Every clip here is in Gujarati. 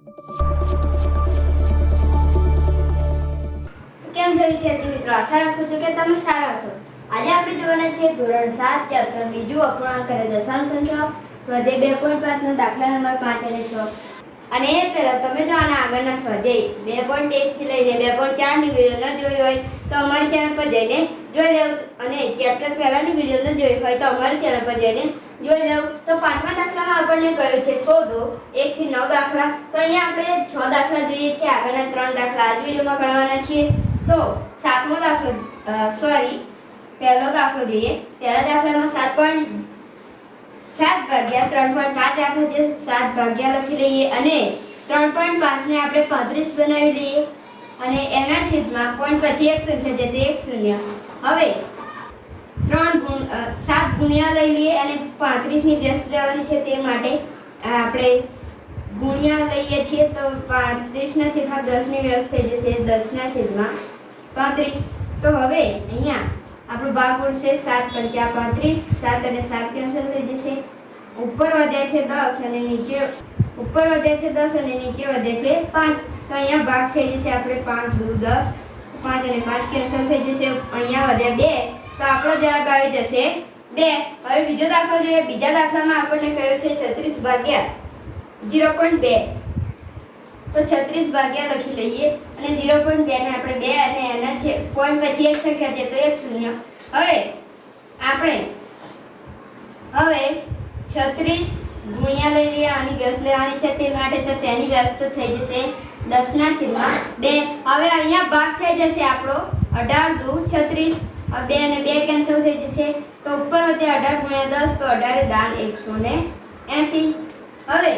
કેમ છો વિદ્યાર્થી મિત્રો, આશા રાખું છું કે તમે સારા છો। આજે આપણે જોવાના છે ધોરણ 7 ચેપ્ટર બીજું અપૂર્ણાંક અને દશાંશ સંખ્યાઓ સ્વાધ્યાય 2.5 નો દાખલા નંબર 5 અને 6। અને એ પહેલા તમે જો આના આગળના સ્વાધ્યાય 2.1 થી લઈને 2.4 ની વિડિયો ન જોઈ હોય તો અમારી ચેનલ પર જઈને જોઈ લેવું, અને ચેપ્ટર પહેલાની વિડિયો ન જોઈ હોય તો અમારી ચેનલ પર જઈને જોઈ લેવું। તો પાંચમા દાખલામાં આપણને કહ્યું છે શોધો 1 થી 9 દાખલા। તો અહીંયા આપણે 6 દાખલા જોઈએ છે, આગળના 3 દાખલા આ વિડિયોમાં ગણવાના છીએ। તો સાતમો દાખલો પહેલો દાખલો જોઈએ। પહેલા દાખલામાં 7 ભાગ્યા 3.5 આપે છે, 7 ભાગ્યા લખી લઈએ અને 3.5 ને આપણે 35 બનાવી લઈએ અને એના છેદમાં પોઈન્ટ પછી એક સંખ્યા છે તે 1 0। હવે 7 ગુણ્યા લઈ લઈએ અને 35 ની વ્યસ્ત રહેવાની છે તે માટે આપણે ગુણ્યા લઈએ છીએ। તો 35 ના છેદમાં 10 ની વ્યસ્ત થઈ જશે, 10 ના છેદમાં 35। તો હવે અહીંયા આપણો ભાગ ઉડશે 7 × 35, 7 અને 7 કેન્સલ થઈ જશે। ઉપર વધ્યા છે 10 અને નીચે વધ્યા છે 5। તો અહીંયા ભાગ થઈ જશે આપણે 5 × 10, 5 અને 5 કેન્સલ થઈ જશે, અહીંયા વધ્યા 2। તો આપણો જવાબ આવી જશે 2। હવે બીજો દાખલો જોઈએ। બીજા દાખલામાં આપણને કહ્યું છે 36 ભાગ્યા 0.2। તો 36 ભાગ્યા લખી લઈએ અને 0.2 ને આપણે 2 અને એના છે પોઈન્ટ પછી એક સંખ્યા છે તો 1 0। હવે આપણે 36 ગુણ્યા લઈ લઈએ, આની વ્યસ્ત લેવાની છે તે માટે તો તેની વ્યસ્ત થઈ જશે 10 ના છેદમાં 2। હવે અહીંયા ભાગ થઈ જશે આપણો 18 દુ 36, 2 અને 2 કેન્સલ થઈ જશે। તો ઉપર વધે 18 ગુણ્યા 10 તો 18 દાન 180। હવે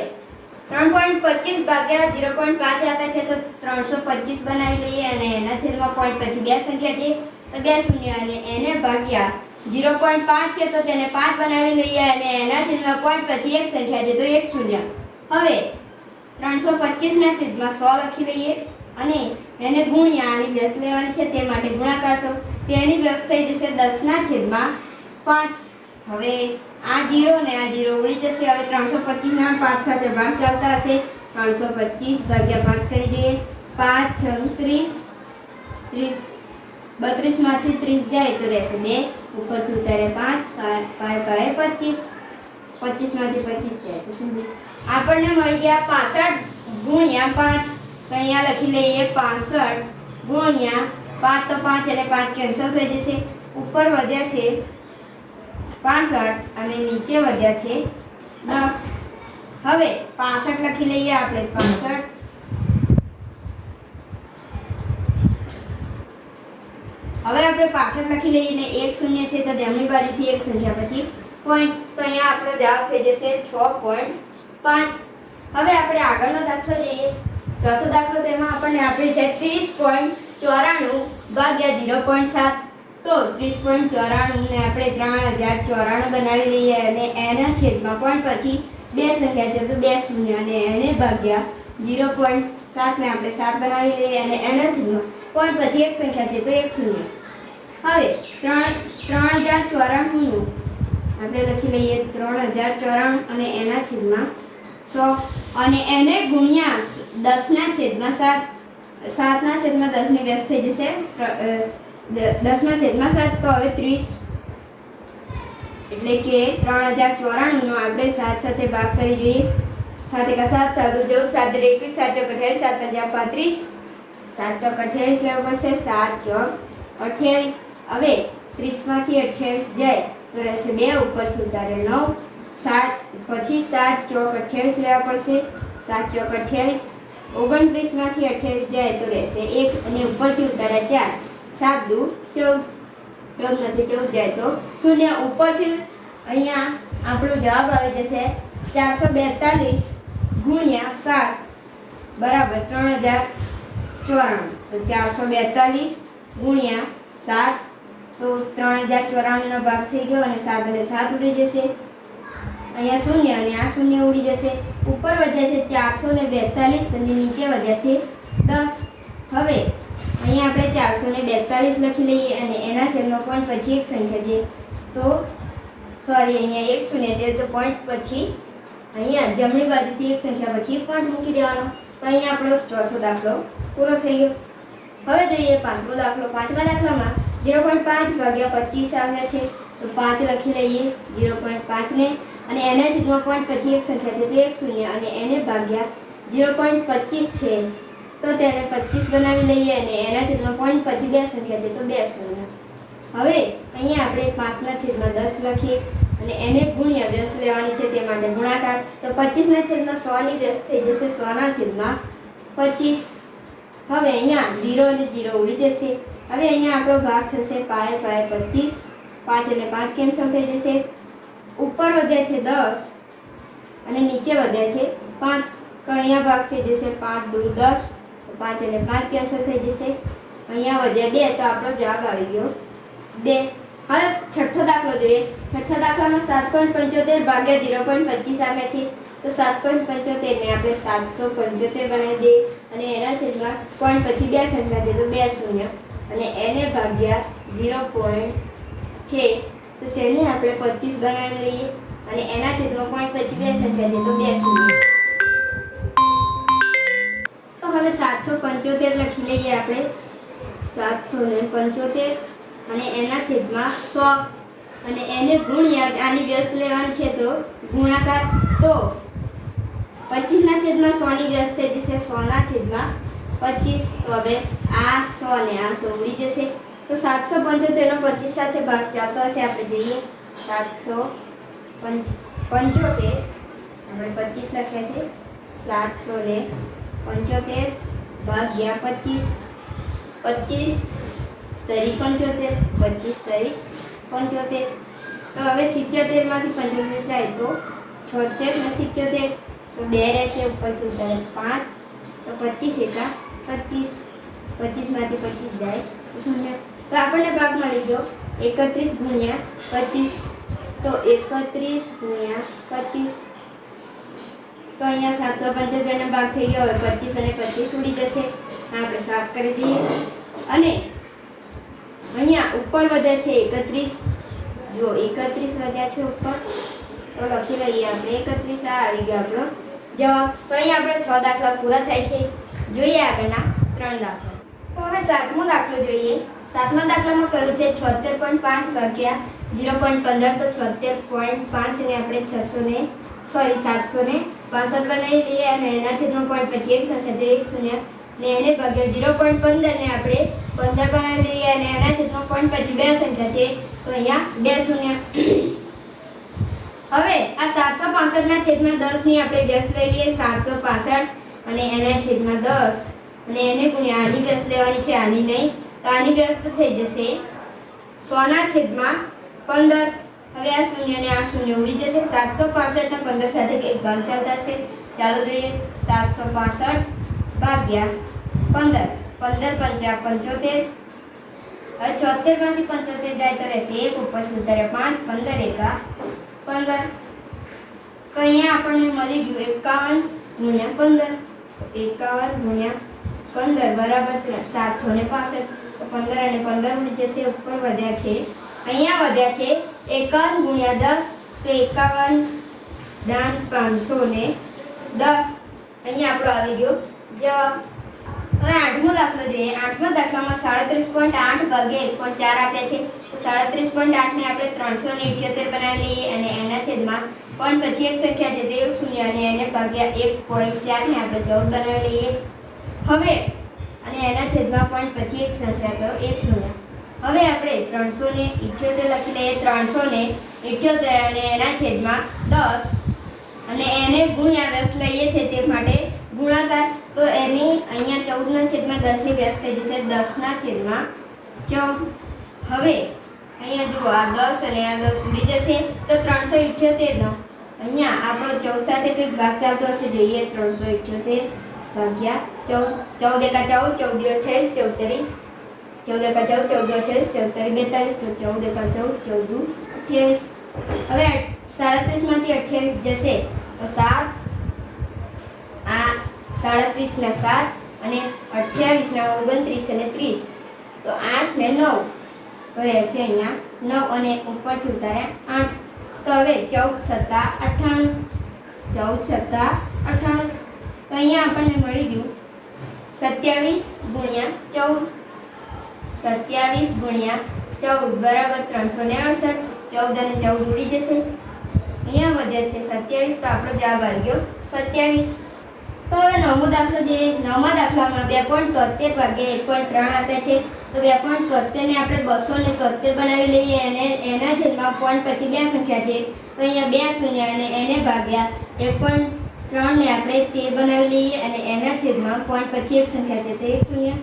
3.25 ભાગ્યા 0.5 આપે છે તો 325 બનાવી લઈએ અને એના છેદમાં પોઈન્ટ પછી બે સંખ્યા છે તો 2 0 અને એને ભાગ્યા 0.5 છે તો તેને 5 બનાવી લઈએ અને એના છેદમાં પોઈન્ટ પછી એક સંખ્યા છે તો 1 0। હવે 325 ના છેદમાં 100 લખી લઈએ અને એને ગુણ્યા આની વ્યસ્ત લેવાની છે તે માટે ગુણાકાર, તો તેની વ્યસ્ત થઈ જશે 10 ના છેદમાં 5। હવે આ 0 ને આ 0 ઉડી જશે। હવે 325 ના 5 સાથે ભાગ ચાલતા હશે, 325 ભાગ્યા 5 કરી દઈએ, 5 6 30, 32 માંથી 30 જાય તો રહેશે 2, ઉપરથી ઉતારે 5, 5 25, 25 માંથી 25 જાય તો શું આપણને મળી ગયા 65 ગુણ્યા 5। તો અહીંયા લખી લઈએ 65 ગુણ્યા 5, તો 5 અને 5 કેન્સલ થઈ જશે, ઉપર વધ્યા છે 65 અને નીચે વધ્યા છે 10। હવે 65 લખી લઈએ આપણે 65। હવે આપણે 65 લખી લઈએ ને 1 0 છે તો જમણી બાજુથી એક સંખ્યા પછી પોઈન્ટ, તો અહીંયા આપણો જવાબ થઈ જશે 6.5। હવે આપણે આગળનો દાખલો જોઈએ। ચોથો દાખલો તેમાં આપણને આપેલ છે 30.94 ભાગ્યા 0.7। તો 30.94 ને આપણે 3094 બનાવી લઈએ અને એના છેદમાં પોઈન્ટ પછી બે સંખ્યા છે તો 2 0 અને એને ભાગ્યા 0.7 ને આપણે 7 બનાવી લઈએ અને એના છેદમાં પોઈન્ટ પછી એક સંખ્યા છે તો 1 0। હવે 3094 નું આપણે લખી લઈએ 3094 અને એના છેદમાં 100 અને એને ગુણ્યા 10 ના છેદમાં 7, 7 ના છેદમાં 10 ની વ્યસ્ત થઈ જશે 10 ના છેદમાં 7। તો હવે 30 એટલે કે 3094 નો આપણે 7 સાથે ભાગ કરી જોઈએ, 7 કા 7 7 14 7 21 7 ચોક 28 7 5 30, 7 ચોક 28 લેવું પડશે, 7 ચોક 28। હવે 30 માંથી 28 જાય તો રહેશે 2, ઉપરથી ઉતારે 9, 7 પછી 7 ચોક 28 લેવા પડશે, 7 ચોક 28, 29 માંથી 28 જાય તો રહેશે 1 અને ઉપરથી ઉતારે 4, 7 દુ 14, 14 માંથી 14 જાય તો 0। ઉપરથી અહીંયા આપણો જવાબ આવી જશે 442 ગુણ્યા 7 બરાબર 3094। તો 442 ગુણ્યા 7 તો 3094 નો ભાગ થઈ ગયો અને 7 અને 7 ઉડી જશે, અહીંયા 0 અને આ 0 ઉડી જશે, ઉપર વધ્યા છે 442 અને નીચે વધ્યા છે 10। હવે અહીંયા આપણે 442 લખી લઈએ અને એના છેદમાં પોઈન્ટ પછી એક સંખ્યા છે તો અહીંયા 1 0 છે તો પોઈન્ટ પછી અહીંયા જમણી બાજુથી એક સંખ્યા પછી પોઈન્ટ મૂકી દેવાનો। તો અહીંયા આપણો ચોથો દાખલો પૂરો થઈ ગયો. હવે જોઈએ પાંચમો દાખલો. પાંચમા દાખલામાં 0.5 ભાગ્યા 25 આવ્યા છે, તો 5 લખી લઈએ 0.5 ને, અને એના છેદમાં પોઈન્ટ પછી એક સંખ્યા છે તો એક શૂન્ય, અને એને ભાગ્યા 0.25 છે તો તેને 25 બનાવી લઈએ, અને એના છેદમાં પોઈન્ટ પછી બે સંખ્યા છે તો બે શૂન્ય. હવે અહીંયા આપણે 5 ના છેદમાં 10 લખીએ, અને એને ગુણ્યા 10 લેવાની છે તે માટે ગુણાકાર, તો 25 ના છેદમાં 100 ની 10 થઈ જશે 100 ના છેદમાં 25. હવે અહીંયા 0 અને 0 ઉડી જશે. હવે અહીંયા આપણો ભાગ થશે પાય 25, 5 અને 5 કેન્સલ થઈ જશે. ઉપર વધ્યા છે 10 અને નીચે વધ્યા છે 5, તો અહીંયા ભાગ થઈ જશે 5 દુ 10, 5 અને 5 કેન્સલ થઈ જશે. અહીંયા વધ્યા 2, તો આપણો જવાબ આવી ગયો 2. હવે છઠ્ઠો દાખલો જોઈએ. છઠ્ઠા દાખલામાં 7.75 ભાગ્યા 0.25 આવ્યા છે, તો 7.75 ને આપણે 775 બનાવી દઈએ, અને એના છેદમાં પોઈન્ટ પછી બે સંખ્યા છે તો બે શૂન્ય, અને એને ભાગ્યા 0 છે તો તેને આપણે 25 બનાવી લઈએ, અને એના છેદમાં પોઈન્ટ પછી બે સંખ્યા છે તો બે શૂન્ય. તો હવે 775 લખી લઈએ આપણે 775, અને એના છેદમાં 100, અને એને ગુણ્યા આની વ્યસ્ત લેવાની છે તો ગુણાકાર, તો 25 ના છેદમાં 100 ની વ્યસ્ત થઈ જશે 100 ના છેદમાં 25. તો હવે આ 100 ને આ 100 ઉડી જશે, તો 775 નો 25 સાથે ભાગ ચાલતો હશે. આપણે જોઈએ 775 આપણે 25 લખ્યા છે, 775 ભાગ્યા 25, 25 તરી 75, 25 તરી 75. તો હવે 77 માંથી 75 જાય તો 76 ને 77, તો 2 રહેશે ઉપરથી ઉતારે 5, તો 25 એકા 25, 25 માંથી 25 જાય તો 0. તો આપણને ભાગ મળી ગયો 31 ગુણ્યા 25, તો 31 ગુણ્યા 25, તો અહીંયા 775 નો ભાગ થઈ ગયો. હવે 25 અને 25 ઉડી જશે, આપણે સાફ કરી દઈએ, અને અહીંયા ઉપર વધ્યા છે 31, જો 31 વધ્યા છે ઉપર, તો લખી લઈએ આપણે 31. આ આવી ગયો આપણો જવાબ. તો અહીંયા આપણે 6 દાખલા પૂરા થાય છે. જોઈએ આગળના 3 દાખલા. તો હવે 7મો દાખલો જોઈએ. 7મા દાખલામાં કહ્યું છે 76.5 ભાગ્યા 0.15, તો 76.5 ને આપણે 765 બનાવી લઈએ, અને એના છેદમાં પોઈન્ટ પછી એક સંખ્યા છે એક શૂન્ય, ને એને ભાગ્યા 0.15 ને આપણે 15 બનાવી લઈએ, અને એના છેદમાં પોઈન્ટ પછી બે સંખ્યા છે તો અહીંયા બે શૂન્ય. હવે આ 765 ના છેદમાં 10 ની આપણે વ્યસ્ત લઈ લઈએ 765, અને એના છેદમાં 10, અને એને ગુણ્યા આની વ્યસ્ત લેવાની છે, આની નહીં, તો આની વ્યસ્ત થઈ જશે 100 ના છેદમાં 15. હવે આ શૂન્ય ને આ શૂન્ય ઉડી જશે. 765 ને 15 સાથે એક ભાગ ચાલતા હશે, ચાલો જોઈએ 765 ભાગ્યા 15, 15 પંચા 75, હવે 76 માંથી 75 જાય તો રહેશે 1, ઉપરથી ઉતારે 5, 15 એકા 15. તો અહીંયા આપણને મળી ગયું 51 ગુણ્યા 15, 51 ગુણ્યા 15 બરાબર 765. તો 15 અને 15 ઉડી જશે, ઉપર વધ્યા છે, અહીંયા વધ્યા છે 51 ગુણ્યા 10, તો 51 દાન 510. અહીંયા આપણો આવી ગયો જવાબ. હવે 8મો દાખલો જોઈએ. 8મા દાખલામાં 37.8 ભાગ્યા 1.4 આપ્યા છે, તો 37.8 ને આપણે 378 બનાવી લઈએ, અને એના છેદમાં પોઈન્ટ પછી એક સંખ્યા છે તો એક શૂન્ય, અને એને ભાગ્યા 1.4 ને આપણે 14 બનાવી લઈએ. હવે અને એના છેદમાં પોઈન્ટ પછી એક સંખ્યા તો એક શૂન્ય. હવે આપણે 378 લખી લઈએ, 378 અને એના છેદમાં 10, અને એને ગુણ્યા 10 લઈએ છે તે માટે ગુણાકાર, તો એની અહીંયા 14 ના છેદમાં 10 ની વ્યસ્ત થઈ જશે 10 ના છેદમાં 14. હવે અહીંયા જુઓ આ 10 અને આ 10 ઉડી જશે, તો 378 નો અહીંયા આપણો 14 સાથે કંઈક ભાગ ચાલતો હશે, જોઈએ 378 ભાગ્યા 14, 14 એકા 14, 14 28, 14 એકા 14, 14 28, 14 એકા 14, 14 14 28. હવે 37 માંથી 28 જશે તો 7, આ 37 ના 7, અને 28 ના 29 અને 30, તો 8 ને 9, તો રહેશે અહીંયા 9, અને ઉપરથી ઉતાર્યા 8. તો હવે 14 સત્તા 98, 14 સત્તા 98. તો તો અહીંયા આપણને મળી ગયું 27 ગુણ્યા 14, 27 ગુણ્યા 14 બરાબર 368. 14 અને 14 ઉડી જશે, અહીંયા વધ્યા છે 27, તો આપણો જવાબ આવી ગયો 27. તો હવે નવમો દાખલો જોઈએ. નવમા દાખલામાં 2.73 ભાગ્યા 1.3 આપ્યા છે. તો 2.73 ને આપણે 273 બનાવી લઈએ અને એના છેદમાં પોઈન્ટ પછી બે સંખ્યા છે, તો અહીંયા બે શૂન્ય અને એને ભાગ્યા 1.3 ને આપણે 13 બનાવી લઈએ અને એના છેદમાં પોઈન્ટ પછી એક સંખ્યા છે, તો એક શૂન્ય.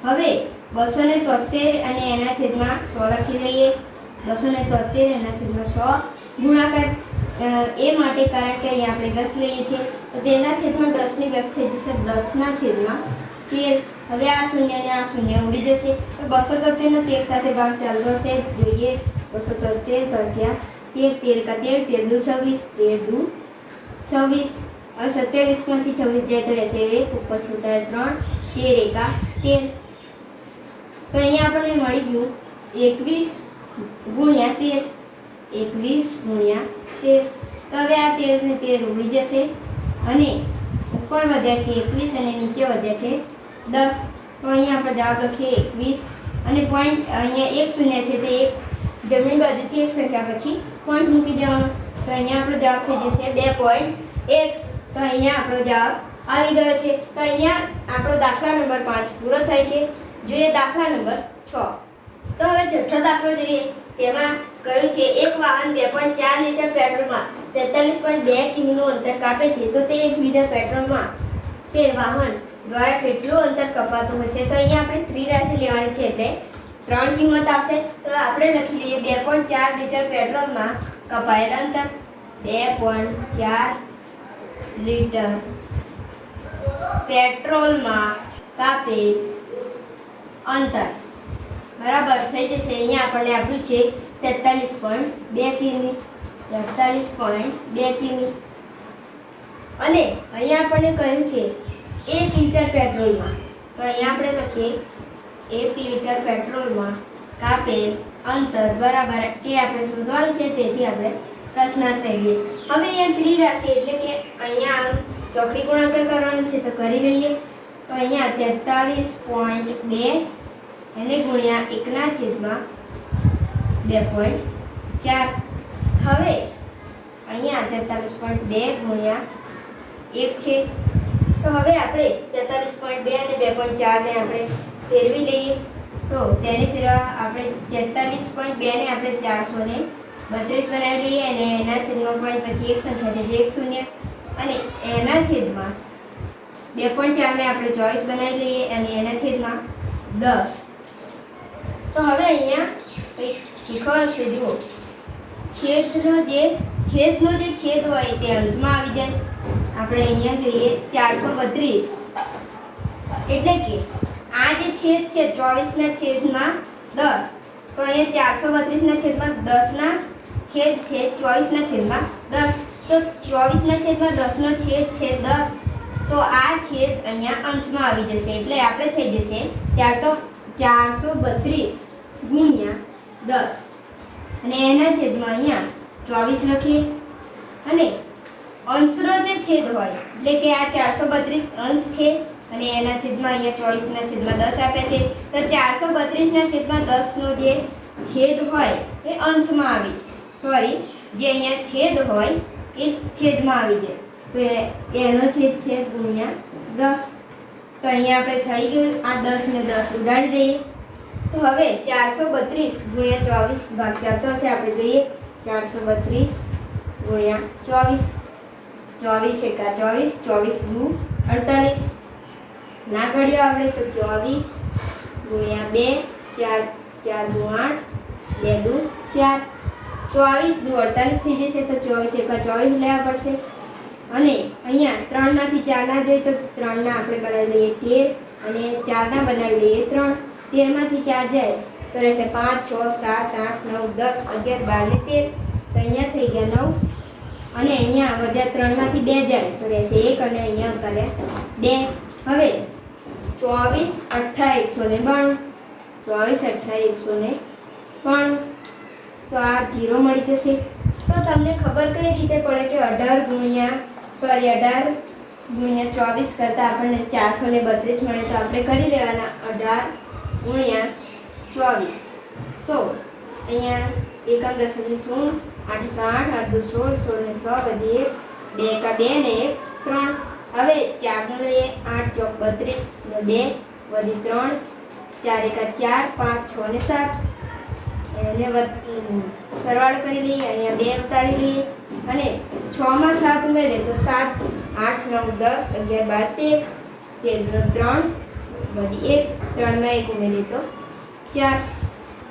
હવે 273 અને એના છેદમાં 100 લખી લઈએ. 273 એના છેદમાં 100 ગુણાકાર એ માટે કારણ કે અહીંયા આપણે 10 લઈએ છીએ, તો તેના છેદમાં 10 ની 10 થઈ જશે 10 ના છેદમાં 13. હવે આ શૂન્ય અને આ શૂન્ય ઉડી જશે, તો 273 નો 13 સાથે ભાગ ચાલતો હશે. જોઈએ 273 ભાગ્યા 13, 13 કા 13, 13 દુ 26, 13 દુ 26. હવે 27 માંથી 26 જાય તો રહેશે 1, ઉપર 3, 13 એકા 13. તો અહીંયા આપણને મળી ગયું 21 ગુણ્યા 13, 21 ગુણ્યા 13. તો હવે આ 13 ને 13 ઉડી જશે અને ઉપર વધ્યા છે 21 અને નીચે વધ્યા છે 10. તો અહીંયા આપણે જવાબ લખીએ 21 અને પોઈન્ટ અહીંયા એક શૂન્ય છે, તે એક જમણી બાજુથી એક સંખ્યા પછી પોઈન્ટ મૂકી દેવાનો, તો અહીંયા આપણો જવાબ થઈ જશે 2.1. તો અહીંયા આપણો જવાબ આવી ગયો છે. તો અહીંયા આપણો દાખલા નંબર 5 પૂરો થાય છે. જોઈએ દાખલા નંબર 6. તો હવે છઠ્ઠો દાખલો જોઈએ. તેમાં કહ્યું છે એક વાહન 2.4 લીટર પેટ્રોલમાં 43.2 કિમીનું અંતર કાપે છે, તો તે 1 લીટર પેટ્રોલમાં તે વાહન દ્વારા કેટલું અંતર કપાતું હશે. તો અહીંયા આપણે ત્રિરાશી લેવાની છે એટલે 3 કિંમત આવશે. તો આપણે લખી લઈએ 2.4 લીટર પેટ્રોલમાં કપાયેલ અંતર. 2.4 લીટર પેટ્રોલમાં કાપેલ અંતર બરાબર થઈ જશે. અહીંયા આપણને આપ્યું છે 43.2 કિમી, 43.2 કિમી. અને અહીંયા આપણને કહ્યું છે 1 લીટર પેટ્રોલમાં, તો અહીંયા આપણે લખીએ 1 લીટર પેટ્રોલમાં કાપેલ અંતર બરાબર કે આપણે શોધવાનું છે, તેથી આપણે પ્રશ્નાર્થ લઈએ. હવે અહીંયા ત્રિરાશિ એટલે કે અહીંયા ચોકડી ગુણાકાર કરવાનું છે, તો કરી લઈએ. તો અહીંયા 43.2 એને ગુણ્યા 1 ના છેદમાં 2.4. હવે અહીંયા 43.2 ગુણ્યા 1 છે, તો હવે આપણે 43.2 અને 2.4 ને આપણે ફેરવી લઈએ. તો તેને ફેરવા આપણે 43.2 ને આપણે 432 બનાવી લઈએ અને એના છેદમાં પોઈન્ટ પછી એક સંખ્યા છે, એક શૂન્ય, અને એના છેદમાં 2.4 ને આપણે 24 બનાવી લઈએ અને એના છેદમાં 10. તો હવે અહીંયા કંઈક શીખવાનું છે. જુઓ, છેદનો જે છેદ હોય તે અંશમાં આવી જાય. આપણે અહીંયા જોઈએ 432 એટલે કે આ જે છેદ છે 24 ના છેદમાં 10, તો અહીંયા 432 ના છેદમાં 10 ના છેદ છે 24 ના છેદમાં 10, તો 24 ના છેદમાં 10 નો છેદ છે 10, તો આ છેદ અહીંયા અંશમાં આવી જશે એટલે આપણે થઈ જશે 432 ગુણ્યા 10 અને એના છેદમાં અહીંયા 24 લખીએ. અને અંશનો જે છેદ હોય એટલે કે આ 432 અંશ છે અને એના છેદમાં અહીંયા 24 ના છેદમાં 10 આપ્યા છે, તો 432 ના છેદમાં 10 નો જે છેદ હોય એ અંશમાં આવી જે અહીંયા છેદ હોય એ છેદમાં આવી જાય, તો એનો છેદ છે ગુણ્યા 10. તો અહીંયા આપણે થઈ ગયું આ 10 ને 10 ઉડાડી દઈએ. તો હવે 432 ગુણ્યા 24 ભાગ ચાલતો હશે, આપણે જોઈએ 432 ગુણ્યા 24, 24 એકા 24, 24 દુ 48. ના કર્યો આપણે તો 24 ગુણ્યા 2, 4 4 દુ 8, 2 દુ 4, 24 દુ 48 થઈ જશે. તો 24 એકા 24 લેવા પડશે અને અહીંયા 3 માંથી 4 ના જોઈએ તો 3 ના આપણે બનાવી લઈએ 13 અને 4 ના બનાવી લઈએ 3. 13 માંથી 4 જાય તો રહેશે 5, 6, 7, 8, 9, 10, 11, 12 ને 13. તો અહીંયા થઈ ગયા 9 અને અહીંયા વધ્યા 3 માંથી 2 જાય તો રહેશે 1 અને અહીંયા કર્યા 2. હવે 24 8 192, તો આ 0 મળી જશે. તો તમને ખબર કઈ રીતે પડે કે 18 ગુણ્યા 24 કરતાં આપણને 432 મળે તો આપણે કરી લેવાના 18 ગુણ્યા 24. તો અહીંયા એકમ દશમની 0, 8 8, 8 2 16, 16 ને 6 વધી 1, 2 એકા 2 ને 1 3. હવે 4 નો લઈએ, 8 ચોક 32 ને 2 વધી 3, 4 એકા 4, 5 6 ને 7. એને સરવાળો કરી લઈએ, અહીંયા 2 ઉતારી લઈએ અને 6 માં 7 ઉમેરીએ તો 7, 8 9 10 11 12 13, 13 નો 3 વધી 1, 3 માં 1 ઉમેરીએ તો 4.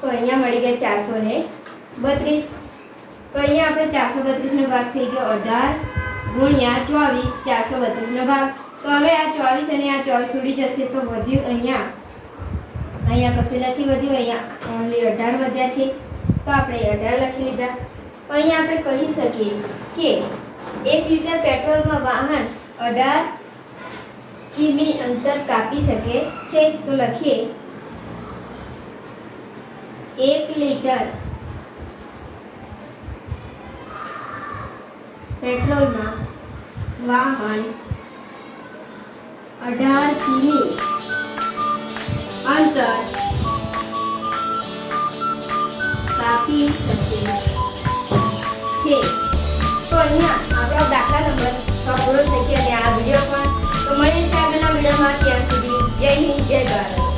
તો અહીંયા મળી ગયા 432. તો અહીંયા આપણે 432 નો ભાગ થઈ ગયો 18 ગુણ્યા 24, 432 નો ભાગ. તો હવે આ 24 અને આ 24 ઉડી જશે તો વધ્યું અહીંયા કશું નથી વધ્યું, અહીંયા ઓન્લી 18 વધ્યા છે. તો આપણે 18 લખી લીધા. તો અહીંયા આપણે કહી શકીએ કે 1 લિટર પેટ્રોલમાં વાહન 18 કિમી અંતર કાપી શકે છે. તો લખીએ 1 લિટર પેટ્રોલમાં વાહન 18 કિમી અંતર કાપી શકે છે. તો અહીંયા આપણો દાખલા નંબર 6 પૂરો થઈ છે અને આ વિડીયો પણ. તો મળીએ છીએ આગળના વિડીયોમાં. ત્યાં સુધી જય હિન્દ, જય ભારત.